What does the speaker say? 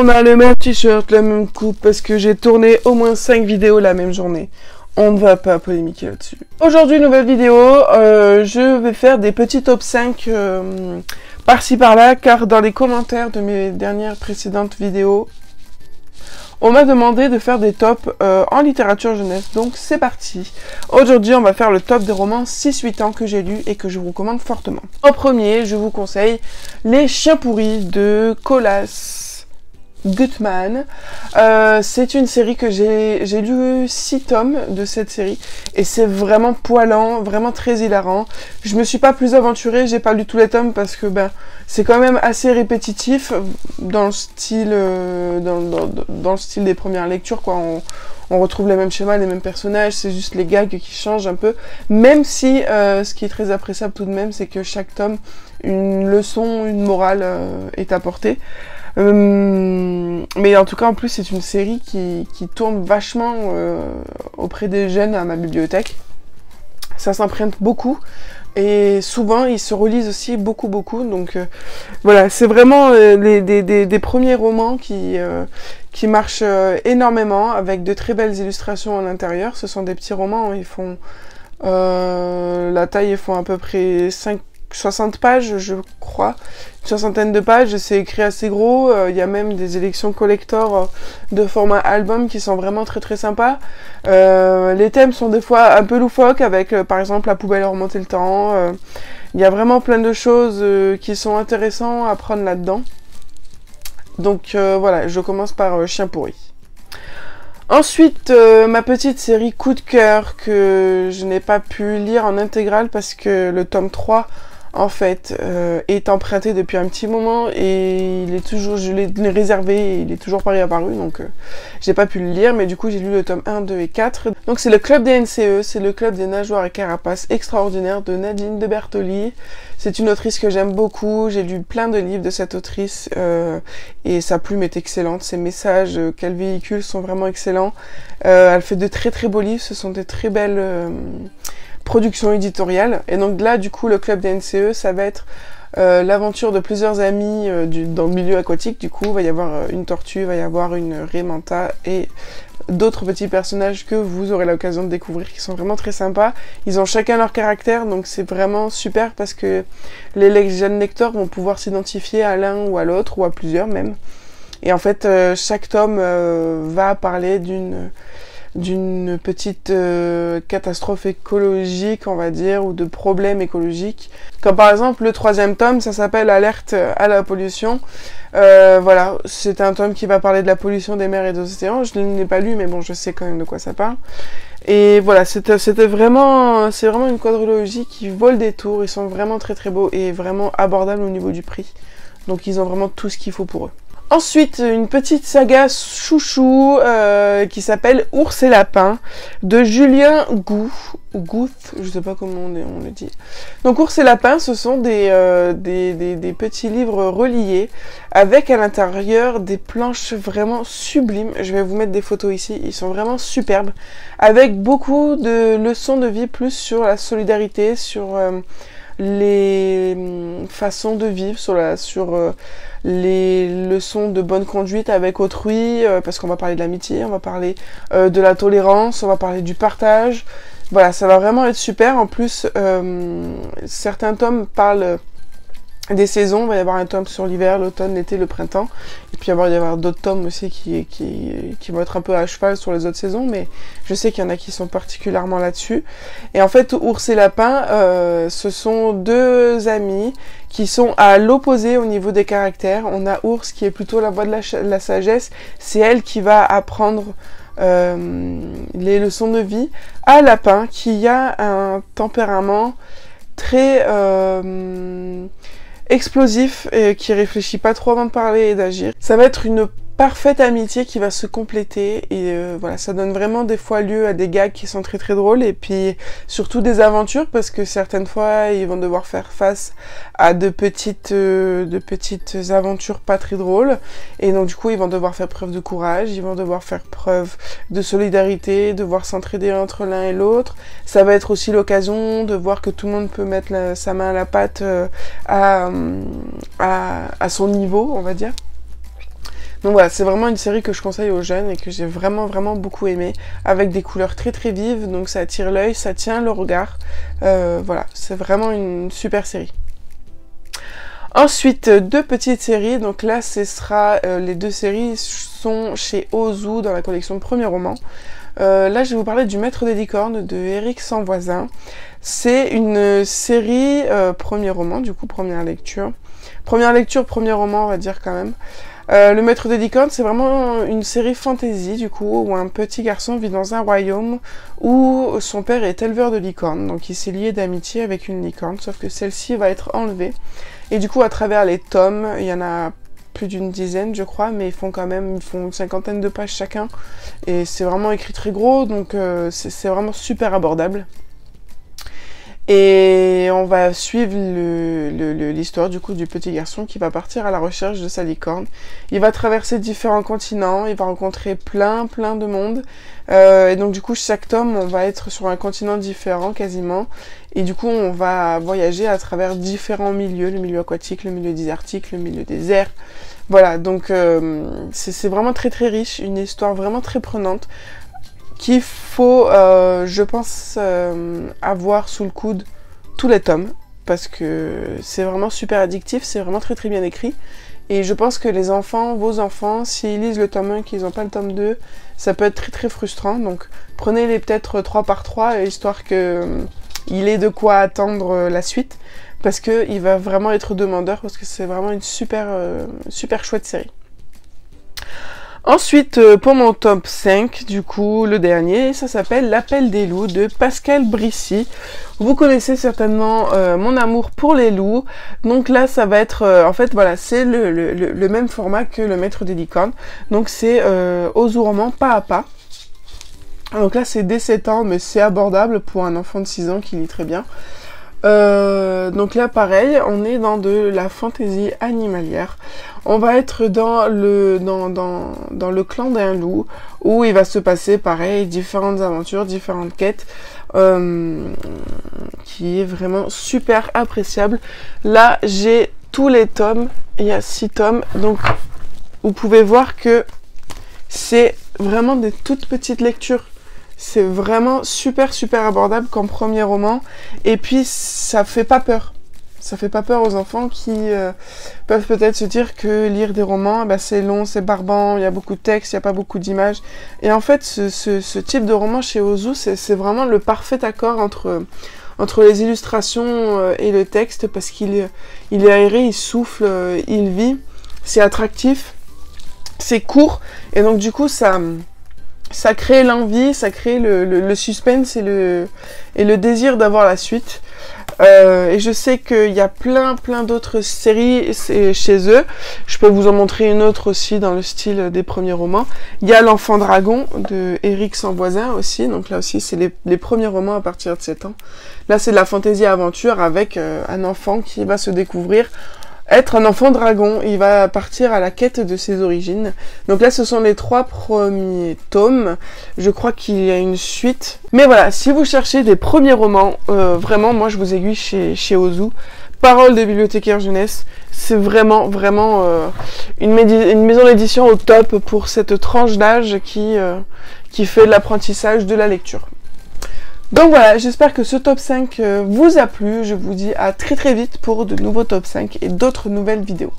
on a le même t-shirt, la même coupe, parce que j'ai tourné au moins 5 vidéos la même journée. On ne va pas polémiquer là-dessus. Aujourd'hui, nouvelle vidéo, je vais faire des petits top 5 par-ci par-là, car dans les commentaires de mes dernières précédentes vidéos, on m'a demandé de faire des tops en littérature jeunesse, donc c'est parti. Aujourd'hui, on va faire le top des romans 6-8 ans que j'ai lus et que je vous recommande fortement. En premier, je vous conseille Les Chiens Pourris de Colas Gutman. C'est une série que j'ai lu 6 tomes de cette série et c'est vraiment poilant, vraiment très hilarant. Je me suis pas plus aventurée, j'ai pas lu tous les tomes parce que c'est quand même assez répétitif dans le style dans le style des premières lectures quoi. On retrouve les mêmes schémas, les mêmes personnages, c'est juste les gags qui changent un peu. Même si ce qui est très appréciable tout de même, c'est que chaque tome, une leçon, une morale est apportée. Mais en tout cas, en plus, c'est une série qui tourne vachement auprès des jeunes à ma bibliothèque. Ça s'emprunte beaucoup. Et souvent, ils se relisent aussi beaucoup. Donc voilà, c'est vraiment des premiers romans qui marchent énormément, avec de très belles illustrations à l'intérieur. Ce sont des petits romans, ils font la taille, ils font à peu près 60 pages, je crois, une soixantaine de pages, c'est écrit assez gros, il y a même des élections collector de format album qui sont vraiment très sympas. Les thèmes sont des fois un peu loufoques, avec par exemple la poubelle à remonter le temps, il y a vraiment plein de choses qui sont intéressantes à prendre là-dedans. Donc voilà, je commence par Chien Pourri. Ensuite, ma petite série coup de cœur que je n'ai pas pu lire en intégrale parce que le tome 3 en fait est emprunté depuis un petit moment et il est toujours, je l'ai réservé et il est toujours pas réapparu, donc j'ai pas pu le lire, mais du coup j'ai lu le tome 1, 2 et 4. Donc c'est le club des NCE, c'est le club des nageoires et carapaces extraordinaires de Nadine de Bertoli. C'est une autrice que j'aime beaucoup, j'ai lu plein de livres de cette autrice et sa plume est excellente, ses messages qu'elle véhicule sont vraiment excellents. Elle fait de très beaux livres, ce sont des très belles production éditoriale. Et donc là, du coup, le club des NCE, ça va être l'aventure de plusieurs amis dans le milieu aquatique. Du coup, il va y avoir une tortue, il va y avoir une raie manta et d'autres petits personnages que vous aurez l'occasion de découvrir qui sont vraiment très sympas. Ils ont chacun leur caractère, donc c'est vraiment super parce que les jeunes lecteurs vont pouvoir s'identifier à l'un ou à l'autre, ou à plusieurs même. Et en fait, chaque tome va parler d'une petite catastrophe écologique, on va dire, ou de problèmes écologiques. Comme par exemple le 3e tome, ça s'appelle Alerte à la pollution. Voilà, c'est un tome qui va parler de la pollution des mers et des océans. Je ne l'ai pas lu, mais bon, je sais quand même de quoi ça parle. Et voilà, c'est vraiment une quadrilogie qui vole des tours. Ils sont vraiment très beaux et vraiment abordables au niveau du prix. Donc ils ont vraiment tout ce qu'il faut pour eux. Ensuite, une petite saga chouchou qui s'appelle Ours et Lapin de Julien Gouth, je sais pas comment on le dit. Donc Ours et Lapin, ce sont des petits livres reliés avec à l'intérieur des planches vraiment sublimes. Je vais vous mettre des photos ici, ils sont vraiment superbes, avec beaucoup de leçons de vie, plus sur la solidarité, sur les façons de vivre, sur les leçons de bonne conduite avec autrui, parce qu'on va parler de l'amitié, on va parler de la tolérance, on va parler du partage. Voilà, ça va vraiment être super. En plus, certains tomes parlent des saisons. Il va y avoir un tome sur l'hiver, l'automne, l'été, le printemps. Et puis il va y avoir d'autres tomes aussi qui vont être un peu à cheval sur les autres saisons, mais je sais qu'il y en a qui sont particulièrement là-dessus. Et en fait, Ours et Lapin, ce sont deux amis qui sont à l'opposé au niveau des caractères. On a Ours qui est plutôt la voix de la sagesse. C'est elle qui va apprendre les leçons de vie, à Lapin qui a un tempérament très explosif et qui réfléchit pas trop avant de parler et d'agir. Ça va être une parfaite amitié qui va se compléter et voilà, ça donne vraiment des fois lieu à des gags qui sont très drôles et puis surtout des aventures parce que certaines fois ils vont devoir faire face à de petites aventures pas très drôles et donc du coup ils vont devoir faire preuve de courage, ils vont devoir faire preuve de solidarité, devoir s'entraider entre l'un et l'autre. Ça va être aussi l'occasion de voir que tout le monde peut mettre sa main à la pâte à son niveau, on va dire. Donc voilà, c'est vraiment une série que je conseille aux jeunes et que j'ai vraiment beaucoup aimé, avec des couleurs très vives, donc ça attire l'œil, ça tient le regard. Voilà, c'est vraiment une super série. Ensuite, deux petites séries, donc là ce sera, les deux séries sont chez Ozu dans la collection Premier Roman. Là je vais vous parler du Maître des Licornes de Éric Sanvoisin. C'est une série premier roman, du coup première lecture. Première lecture, premier roman on va dire quand même. Le Maître des Licornes, c'est vraiment une série fantasy du coup, où un petit garçon vit dans un royaume où son père est éleveur de licornes, donc il s'est lié d'amitié avec une licorne, sauf que celle-ci va être enlevée. Et du coup, à travers les tomes, il y en a plus d'une dizaine, je crois, mais ils font une cinquantaine de pages chacun. Et c'est vraiment écrit très gros, donc c'est vraiment super abordable. Et on va suivre l'histoire du coup du petit garçon qui va partir à la recherche de sa licorne. Il va traverser différents continents, il va rencontrer plein de monde. Et donc du coup chaque tome on va être sur un continent différent quasiment. Et du coup on va voyager à travers différents milieux, le milieu aquatique, le milieu désertique, le milieu désert. Voilà, donc c'est vraiment très riche, une histoire vraiment très prenante, qu'il faut, je pense, avoir sous le coude tous les tomes, parce que c'est vraiment super addictif, c'est vraiment très bien écrit, et je pense que les enfants, vos enfants, s'ils lisent le tome 1 et qu'ils n'ont pas le tome 2, ça peut être très frustrant, donc prenez-les peut-être 3 par 3, histoire que il ait de quoi attendre la suite, parce qu'il va vraiment être demandeur, parce que c'est vraiment une super chouette série. Ensuite, pour mon top 5, du coup, le dernier, ça s'appelle L'Appel des loups de Pascal Brissy. Vous connaissez certainement mon amour pour les loups. Donc là, ça va être, en fait, voilà, c'est le même format que le Maître des Licornes. Donc c'est Ozu Roman pas à pas. Donc là, c'est dès 7 ans, mais c'est abordable pour un enfant de 6 ans qui lit très bien. Donc là pareil, on est dans de la fantaisie animalière. On va être dans le clan d'un loup, où il va se passer pareil, différentes aventures, différentes quêtes, qui est vraiment super appréciable. Là j'ai tous les tomes, il y a 6 tomes, donc vous pouvez voir que c'est vraiment des toutes petites lectures. C'est vraiment super abordable comme premier roman. Et puis, ça fait pas peur. Ça fait pas peur aux enfants qui peuvent peut-être se dire que lire des romans, bah, c'est long, c'est barbant, il y a beaucoup de texte, il n'y a pas beaucoup d'images. Et en fait, ce type de roman chez Ozu, c'est vraiment le parfait accord entre les illustrations et le texte, parce qu'il est aéré, il souffle, il vit. C'est attractif, c'est court. Et donc, du coup, ça crée l'envie, ça crée le suspense et le désir d'avoir la suite. Et je sais qu'il y a plein d'autres séries chez eux. Je peux vous en montrer une autre aussi dans le style des premiers romans. Il y a L'Enfant Dragon de Éric Sanvoisin aussi. Donc là aussi, c'est les premiers romans à partir de 7 ans. Là, c'est de la fantaisie aventure avec un enfant qui va se découvrir être un enfant dragon. Il va partir à la quête de ses origines. Donc là, ce sont les 3 premiers tomes. Je crois qu'il y a une suite. Mais voilà, si vous cherchez des premiers romans, vraiment, moi, je vous aiguille chez Ozu. Parole de bibliothécaire jeunesse. C'est vraiment une maison d'édition au top pour cette tranche d'âge qui fait de l'apprentissage de la lecture. Donc voilà, j'espère que ce top 5 vous a plu. Je vous dis à très vite pour de nouveaux top 5 et d'autres nouvelles vidéos.